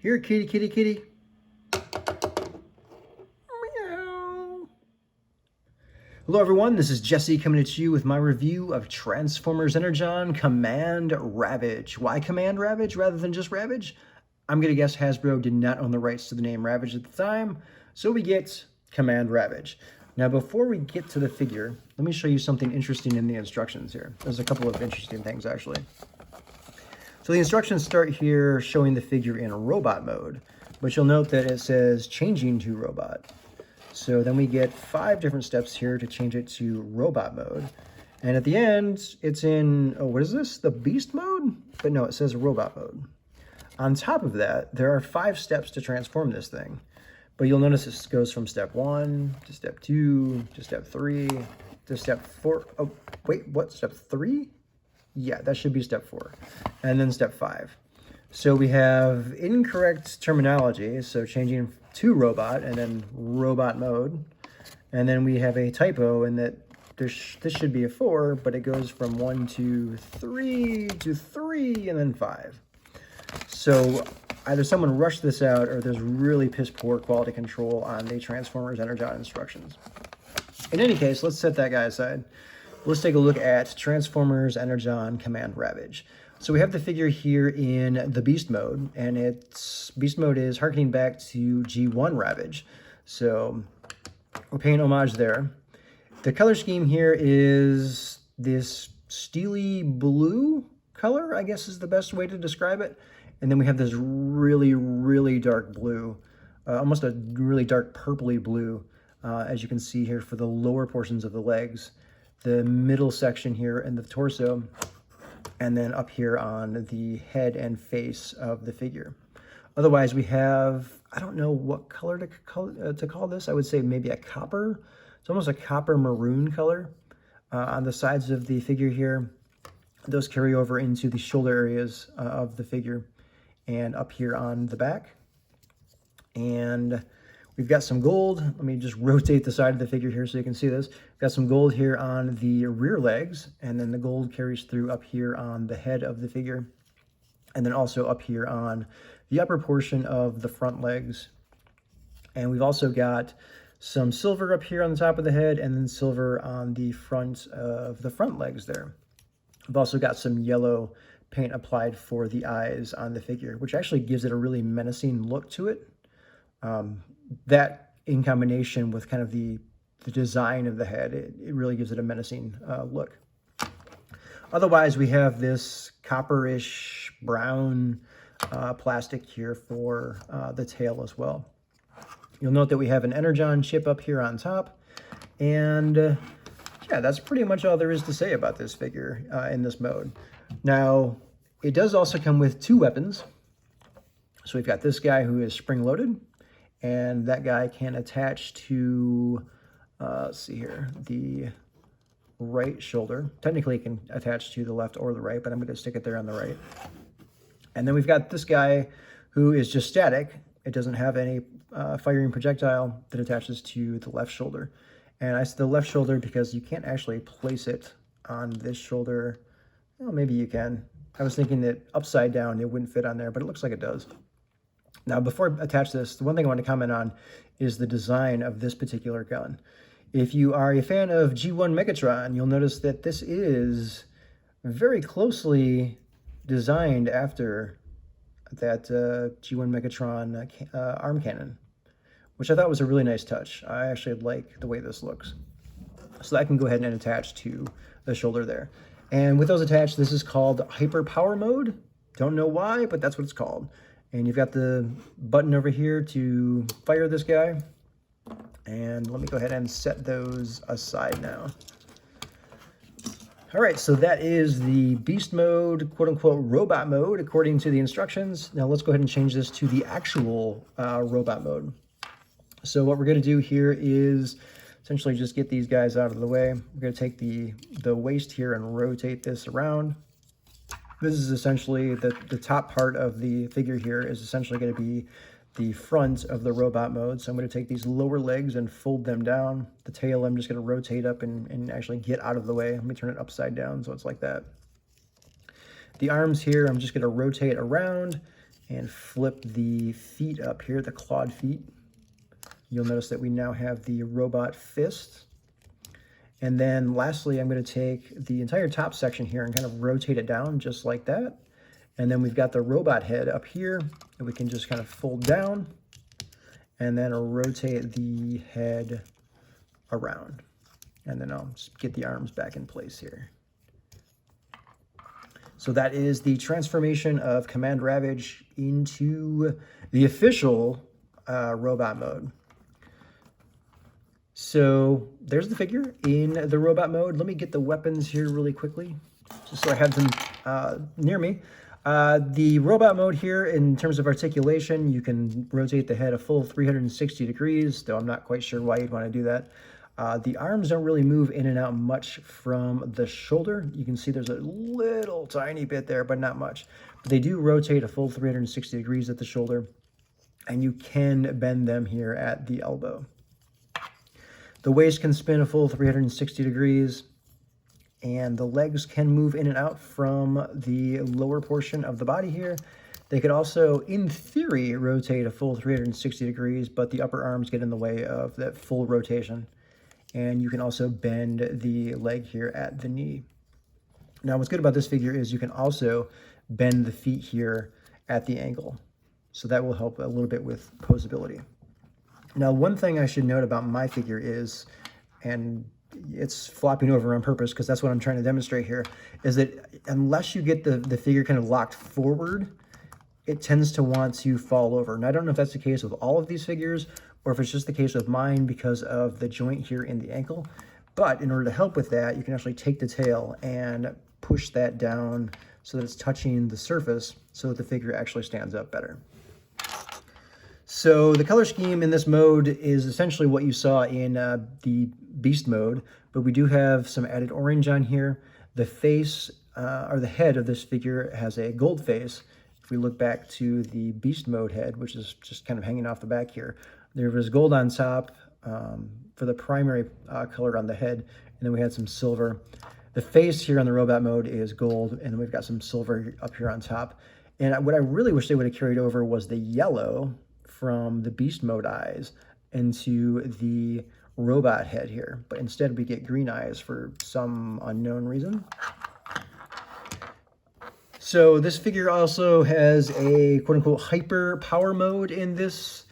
Here, kitty, kitty, kitty. Meow. Hello, everyone. This is Jesse coming at you with my review of Transformers Energon Command Ravage. Why Command Ravage rather than just Ravage? I'm going to guess Hasbro did not own the rights to the name Ravage at the time, so we get Command Ravage. Now, before we get to the figure, let me show you something interesting in the instructions here. There's a couple of interesting things, actually. So the instructions start here showing the figure in robot mode, but you'll note that it says changing to robot. So then we get 5 different steps here to change it to robot mode. And at the end, it's in, oh, what is this? The beast mode? But no, it says robot mode. On top of that, there are 5 steps to transform this thing. But you'll notice this goes from step 1 to step 2 to step 3 to step 4. Oh, wait, what? Step 3? Yeah, that should be step 4. And then step 5. So we have incorrect terminology, so changing to robot and then robot mode. And then we have a typo in that this should be a 4, but it goes from 1 to 3 to 3 and then 5. So either someone rushed this out or there's really piss poor quality control on the Transformers Energon instructions. In any case, let's set that guy aside. Let's take a look at Transformers Energon Command Ravage. So we have the figure here in the Beast mode, and its Beast mode is harkening back to G1 Ravage. So we're paying homage there. The color scheme here is this steely blue color, I guess is the best way to describe it. And then we have this really, really dark blue, almost a really dark purpley blue, as you can see here for the lower portions of the legs, the middle section here and the torso, and then up here on the head and face of the figure. Otherwise, we have, I don't know what color to call this. I would say maybe a copper. It's almost a copper maroon color on the sides of the figure here. Those carry over into the shoulder areas of the figure and up here on the back. And we've got some gold. Let me just rotate the side of the figure here so you can see this. We've got some gold here on the rear legs, and then the gold carries through up here on the head of the figure, and then also up here on the upper portion of the front legs. And we've also got some silver up here on the top of the head, and then silver on the front of the front legs there. We've also got some yellow paint applied for the eyes on the figure, which actually gives it a really menacing look to it. That in combination with kind of the design of the head, it really gives it a menacing look. Otherwise, we have this copperish brown plastic here for the tail as well. You'll note that we have an Energon chip up here on top, and yeah, that's pretty much all there is to say about this figure in this mode. Now, it does also come with 2 weapons. So we've got this guy who is spring-loaded, and that guy can attach to, let's see here, the right shoulder. Technically, it can attach to the left or the right, but I'm going to stick it there on the right. And then we've got this guy who is just static. It doesn't have any firing projectile that attaches to the left shoulder. And I said the left shoulder because you can't actually place it on this shoulder. Well, maybe you can. I was thinking that upside down it wouldn't fit on there, but it looks like it does. Now, before I attach this, the one thing I want to comment on is the design of this particular gun. If you are a fan of G1 Megatron, you'll notice that this is very closely designed after that G1 Megatron arm cannon, which I thought was a really nice touch. I actually like the way this looks. So I can go ahead and attach to the shoulder there. And with those attached, this is called Hyper Power Mode. Don't know why, but that's what it's called. And you've got the button over here to fire this guy. And let me go ahead and set those aside now. All right, so that is the Beast Mode, quote-unquote robot mode, according to the instructions. Now let's go ahead and change this to the actual robot mode. So what we're going to do here is essentially just get these guys out of the way. We're going to take the waist here and rotate this around. This is essentially the top part of the figure here is essentially going to be the front of the robot mode. So I'm going to take these lower legs and fold them down. The tail I'm just going to rotate up and actually get out of the way. Let me turn it upside down so it's like that. The arms here I'm just going to rotate around and flip the feet up here, the clawed feet, you'll notice that we now have the robot fist. And then lastly, I'm going to take the entire top section here and kind of rotate it down just like that. And then we've got the robot head up here that we can just kind of fold down and then rotate the head around. And then I'll just get the arms back in place here. So that is the transformation of Command Ravage into the official robot mode. So there's the figure in the robot mode. Let me get the weapons here really quickly, just so I have them near me. The robot mode here, in terms of articulation, you can rotate the head a full 360 degrees, though I'm not quite sure why you'd want to do that. The arms don't really move in and out much from the shoulder. You can see there's a little tiny bit there, but not much. But they do rotate a full 360 degrees at the shoulder, and you can bend them here at the elbow. The waist can spin a full 360 degrees, and the legs can move in and out from the lower portion of the body here. They could also, in theory, rotate a full 360 degrees, but the upper arms get in the way of that full rotation. And you can also bend the leg here at the knee. Now, what's good about this figure is you can also bend the feet here at the ankle. So that will help a little bit with posability. Now, one thing I should note about my figure is, and it's flopping over on purpose because that's what I'm trying to demonstrate here, is that unless you get the figure kind of locked forward, it tends to want to fall over. And I don't know if that's the case with all of these figures or if it's just the case with mine because of the joint here in the ankle. But in order to help with that, you can actually take the tail and push that down so that it's touching the surface so that the figure actually stands up better. So the color scheme in this mode is essentially what you saw in the Beast mode, but we do have some added orange on here. The face, or the head of this figure has a gold face. If we look back to the Beast mode head, which is just kind of hanging off the back here, there was gold on top for the primary color on the head, and then we had some silver. The face here on the robot mode is gold, and then we've got some silver up here on top. And what I really wish they would have carried over was the yellow from the Beast mode eyes into the robot head here, but instead we get green eyes for some unknown reason. So this figure also has a quote-unquote hyper power mode in this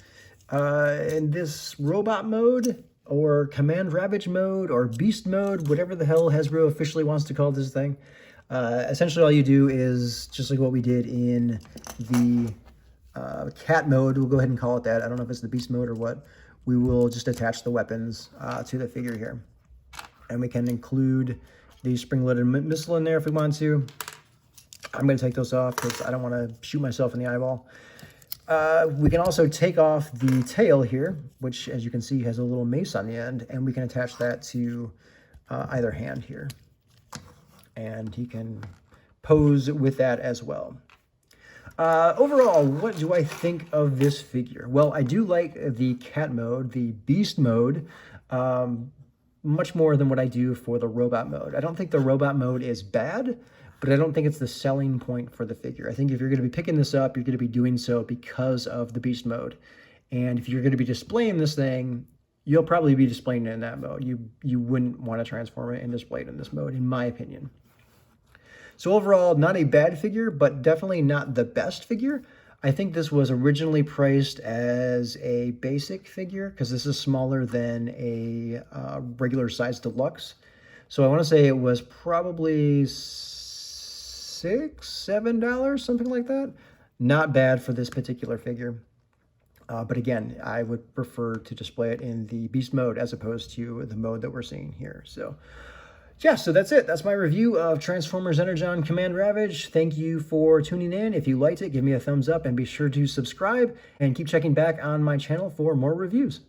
robot mode, or Command Ravage mode, or Beast mode, whatever the hell Hasbro officially wants to call this thing. Essentially all you do is just like what we did in the cat mode, we'll go ahead and call it that. I don't know if it's the Beast mode or what. We will just attach the weapons to the figure here. And we can include the spring-loaded missile in there if we want to. I'm going to take those off because I don't want to shoot myself in the eyeball. We can also take off the tail here, which, as you can see, has a little mace on the end, and we can attach that to either hand here. And he can pose with that as well. Overall, what do I think of this figure? Well, I do like the cat mode, the Beast mode, much more than what I do for the robot mode. I don't think the robot mode is bad, but I don't think it's the selling point for the figure. I think if you're going to be picking this up, you're going to be doing so because of the Beast mode. And if you're going to be displaying this thing, you'll probably be displaying it in that mode. You wouldn't want to transform it and display it in this mode, in my opinion. So overall, not a bad figure, but definitely not the best figure. I think this was originally priced as a basic figure because this is smaller than a regular size deluxe. So I want to say it was probably $6, $7, something like that. Not bad for this particular figure. But again, I would prefer to display it in the Beast mode as opposed to the mode that we're seeing here. So yeah, so that's it. That's my review of Transformers Energon Command Ravage. Thank you for tuning in. If you liked it, give me a thumbs up and be sure to subscribe and keep checking back on my channel for more reviews.